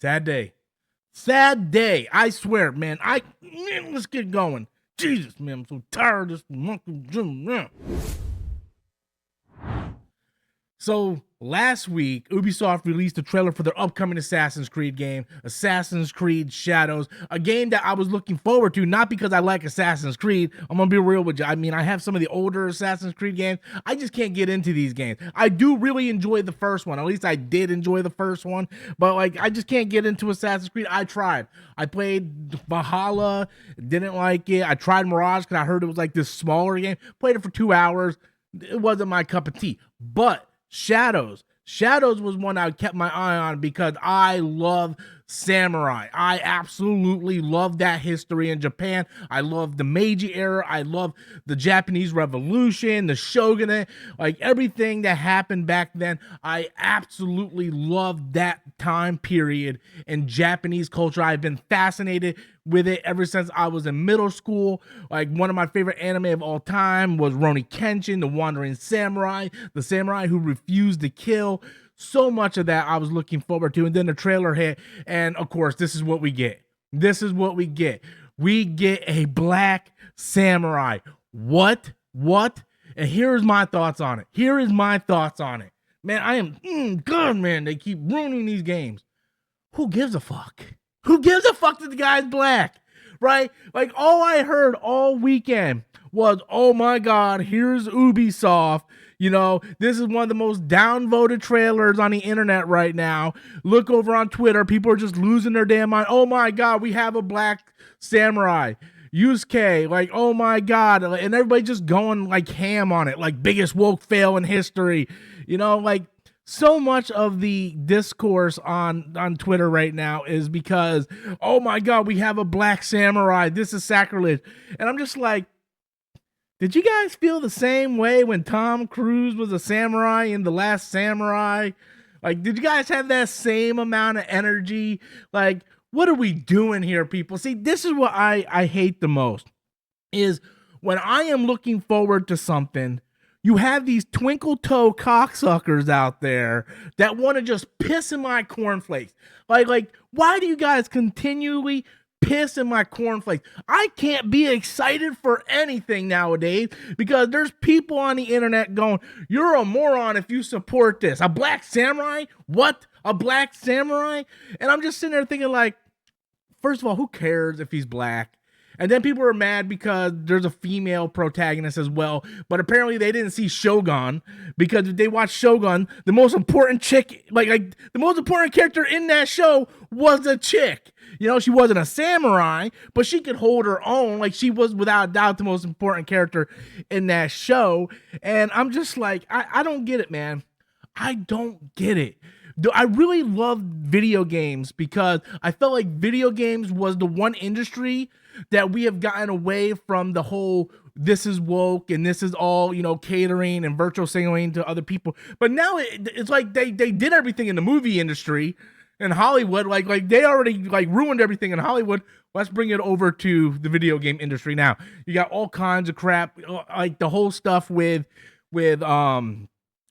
Sad day. Sad day. I swear, man. Let's get going. Jesus, man. I'm so tired of this monkey gym, man. So last week, Ubisoft released a trailer for their upcoming Assassin's Creed game, Assassin's Creed Shadows, a game that I was looking forward to, not because I like Assassin's Creed. I'm gonna be real with you. I mean, I have some of the older Assassin's Creed games. I just can't get into these games. I do really enjoy the first one. At least I did enjoy the first one, but like, I just can't get into Assassin's Creed. I tried. I played Valhalla, didn't like it. I tried Mirage because I heard it was like this smaller game. Played it for 2 hours. It wasn't my cup of tea, but Shadows was one I kept my eye on because I love samurai. I absolutely love that history in Japan. I love the Meiji era. I love the Japanese Revolution, the shogunate, like everything that happened back then. I absolutely love that time period in Japanese culture. I've been fascinated with it ever since I was in middle school. Like, one of my favorite anime of all time was Rurouni Kenshin, the Wandering Samurai, the samurai who refused to kill. So much of that I was looking forward to. And then the trailer hit, and of course, this is what we get. This is what we get. We get a black samurai. What? And here's my thoughts on it. Man, I am good, man. They keep ruining these games. Who gives a fuck? Who gives a fuck that the guy's black, right? Like, all I heard all weekend was, oh my God, here's Ubisoft. You know, this is one of the most downvoted trailers on the internet right now. Look over on Twitter. People are just losing their damn mind. Oh my God, we have a black samurai. Yusuke, like, oh my God. And everybody just going like ham on it, like biggest woke fail in history. You know, like, so much of the discourse on Twitter right now is because, oh my God, we have a black samurai. This is sacrilege. And I'm just like, did you guys feel the same way when Tom Cruise was a samurai in The Last Samurai? Like, did you guys have that same amount of energy? Like, what are we doing here, people? See, this is what I hate the most, is when I am looking forward to something, you have these twinkle toe cocksuckers out there that want to just piss in my cornflakes. Like, why do you guys continually piss in my cornflakes? I can't be excited for anything nowadays because there's people on the internet going, you're a moron if you support this. A black samurai? What? A black samurai? And I'm just sitting there thinking, like, first of all, who cares if he's black? And then people are mad because there's a female protagonist as well. But apparently they didn't see Shogun, because if they watched Shogun, the most important chick, like the most important character in that show was a chick. You know, she wasn't a samurai, but she could hold her own. Like, she was without a doubt the most important character in that show. And I'm just like, I don't get it, man. I don't get it. I really love video games because I felt like video games was the one industry that we have gotten away from the whole, this is woke and this is all, you know, catering and virtual signaling to other people. But now it's like they did everything in the movie industry in Hollywood. Like they already like ruined everything in Hollywood. Let's bring it over to the video game industry now. You got all kinds of crap, like the whole stuff with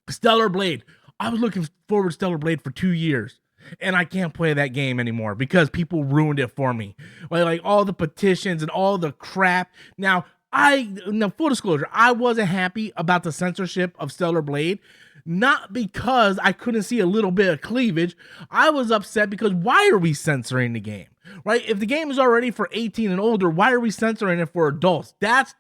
Stellar Blade. I was looking forward to Stellar Blade for 2 years, and I can't play that game anymore because people ruined it for me. Like all the petitions and all the crap. Now, full disclosure, I wasn't happy about the censorship of Stellar Blade, not because I couldn't see a little bit of cleavage. I was upset because why are we censoring the game, right? If the game is already for 18 and older, why are we censoring it for adults? That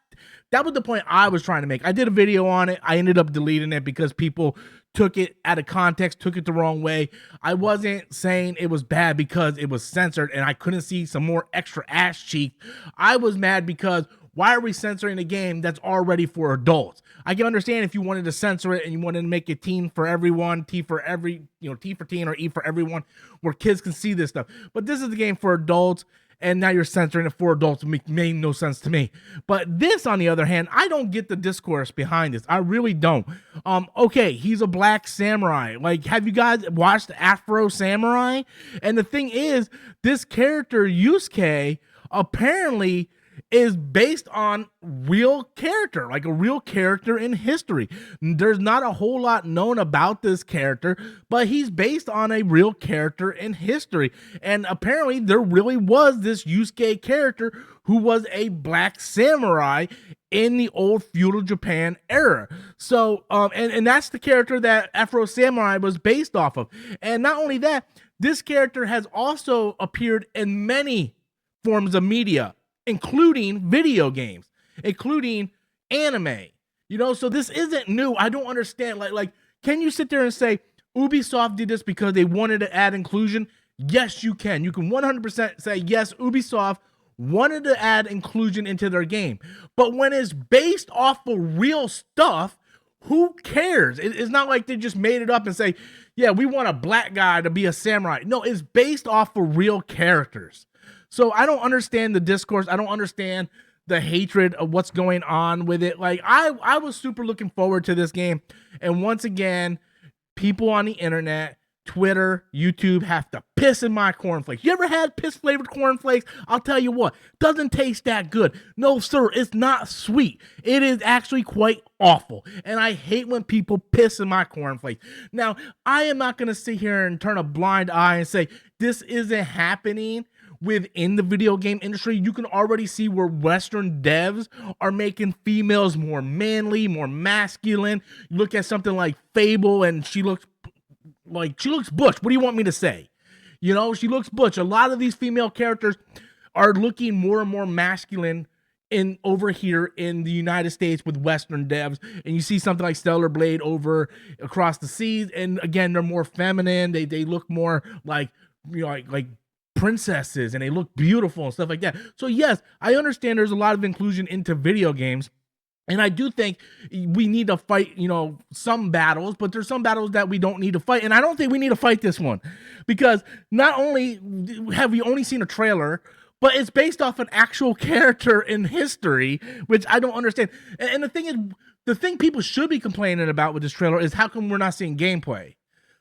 was the point I was trying to make. I did a video on it. I ended up deleting it because people took it out of context, took it the wrong way. I wasn't saying it was bad because it was censored and I couldn't see some more extra ass cheek. I was mad because why are we censoring a game that's already for adults? I can understand if you wanted to censor it and you wanted to make it teen for everyone, T for teen or E for everyone, where kids can see this stuff. But this is the game for adults, and now you're censoring it for adults. It made no sense to me. But this, on the other hand, I don't get the discourse behind this. I really don't. Okay, he's a black samurai. Like, have you guys watched Afro Samurai? And the thing is, this character, Yusuke, apparently is based on real character, like a real character in history. There's not a whole lot known about this character, but he's based on a real character in history. And apparently there really was this Yusuke character who was a black samurai in the old feudal Japan era. So, and that's the character that Afro Samurai was based off of. And not only that, this character has also appeared in many forms of media, including video games, including anime. You know, so this isn't new. I don't understand. Like, can you sit there and say Ubisoft did this because they wanted to add inclusion? Yes, you can. You can 100% say, yes, Ubisoft wanted to add inclusion into their game. But when it's based off of real stuff, who cares? It's not like they just made it up and say, yeah, we want a black guy to be a samurai. No, it's based off of real characters. So I don't understand the discourse. I don't understand the hatred of what's going on with it. Like, I was super looking forward to this game. And once again, people on the internet, Twitter, YouTube have to piss in my cornflakes. You ever had piss flavored cornflakes? I'll tell you what, doesn't taste that good. No, sir, it's not sweet. It is actually quite awful. And I hate when people piss in my cornflakes. Now, I am not going to sit here and turn a blind eye and say this isn't happening within the video game industry. You can already see where Western devs are making females more manly, more masculine. You look at something like Fable and she looks butch. What do you want me to say? You know, she looks butch. A lot of these female characters are looking more and more masculine over here in the United States with Western devs. And you see something like Stellar Blade over across the seas, and again, they're more feminine. They look more like, you know, like princesses, and they look beautiful and stuff like that. So yes, I understand there's a lot of inclusion into video games. And I do think we need to fight, you know, some battles, but there's some battles that we don't need to fight. And I don't think we need to fight this one, because not only have we only seen a trailer, but it's based off an actual character in history, which I don't understand. And the thing is, the thing people should be complaining about with this trailer is how come we're not seeing gameplay?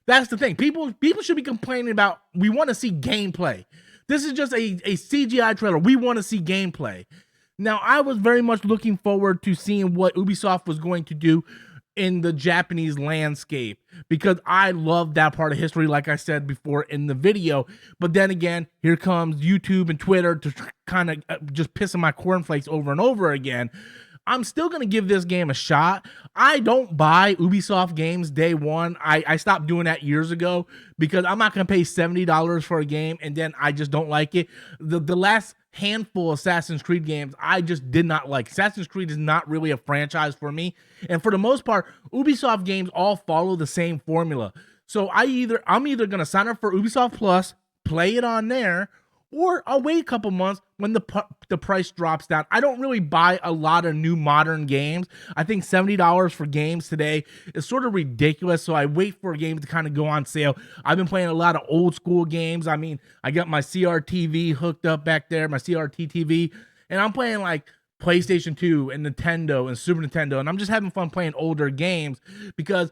That's the thing. People should be complaining about, we want to see gameplay. This is just a CGI trailer. We want to see gameplay. Now, I was very much looking forward to seeing what Ubisoft was going to do in the Japanese landscape, because I love that part of history, like I said before in the video. But then again, here comes YouTube and Twitter to kind of just pissing my cornflakes over and over again. I'm still going to give this game a shot. I don't buy Ubisoft games day one. I stopped doing that years ago because I'm not going to pay $70 for a game and then I just don't like it. The last handful of Assassin's Creed games I just did not like. Assassin's Creed is not really a franchise for me. And for the most part, Ubisoft games all follow the same formula. So I'm either going to sign up for Ubisoft Plus, play it on there, or I'll wait a couple months when the price drops down. I don't really buy a lot of new modern games. I think $70 for games today is sort of ridiculous, so I wait for games to kind of go on sale. I've been playing a lot of old school games. I mean, I got my CRT hooked up back there, my CRT TV, and I'm playing like PlayStation 2 and Nintendo and Super Nintendo, and I'm just having fun playing older games because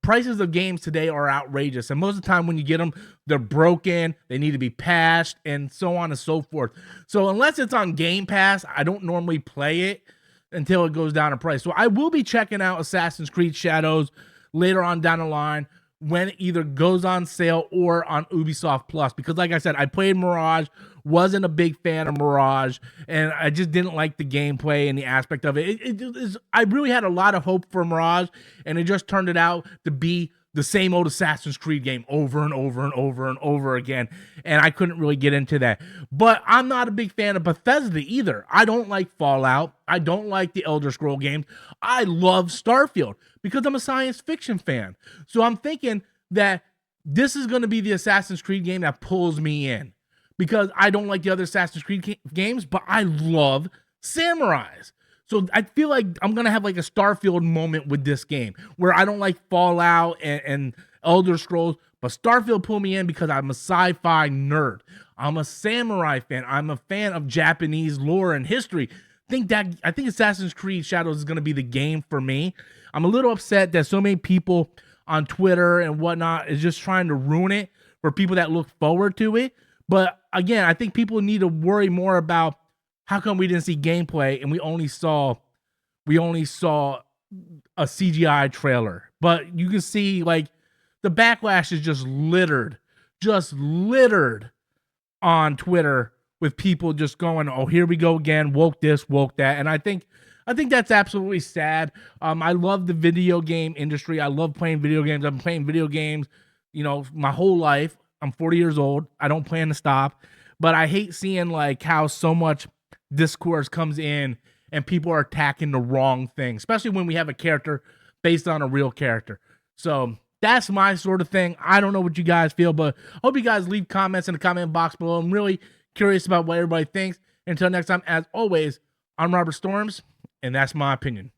prices of games today are outrageous, and most of the time when you get them, they're broken, they need to be patched, and so on and so forth. So unless it's on Game Pass, I don't normally play it until it goes down in price. So I will be checking out Assassin's Creed Shadows later on down the line when it either goes on sale or on Ubisoft Plus, because like I said, I played Mirage, wasn't a big fan of Mirage, and I just didn't like the gameplay and the aspect of it. I really had a lot of hope for Mirage, and it just turned it out to be the same old Assassin's Creed game over and over and over and over again, and I couldn't really get into that. But I'm not a big fan of Bethesda either. I don't like Fallout. I don't like the Elder Scroll games. I love Starfield because I'm a science fiction fan. So I'm thinking that this is going to be the Assassin's Creed game that pulls me in, because I don't like the other Assassin's Creed games, but I love samurais. So I feel like I'm going to have like a Starfield moment with this game where I don't like Fallout and Elder Scrolls, but Starfield pulled me in because I'm a sci-fi nerd. I'm a samurai fan. I'm a fan of Japanese lore and history. I think Assassin's Creed Shadows is going to be the game for me. I'm a little upset that so many people on Twitter and whatnot is just trying to ruin it for people that look forward to it. But again, I think people need to worry more about how come we didn't see gameplay and we only saw a CGI trailer? But you can see like the backlash is just littered on Twitter with people just going, "Oh, here we go again, woke this, woke that." And I think that's absolutely sad. I love the video game industry. I love playing video games. I've been playing video games, my whole life. I'm 40 years old. I don't plan to stop. But I hate seeing like how so much discourse comes in and people are attacking the wrong thing, especially when we have a character based on a real character. So that's my sort of thing. I don't know what you guys feel, but I hope you guys leave comments in the comment box below. I'm really curious about what everybody thinks. Until next time, as always, I'm Robert Storms, and that's my opinion.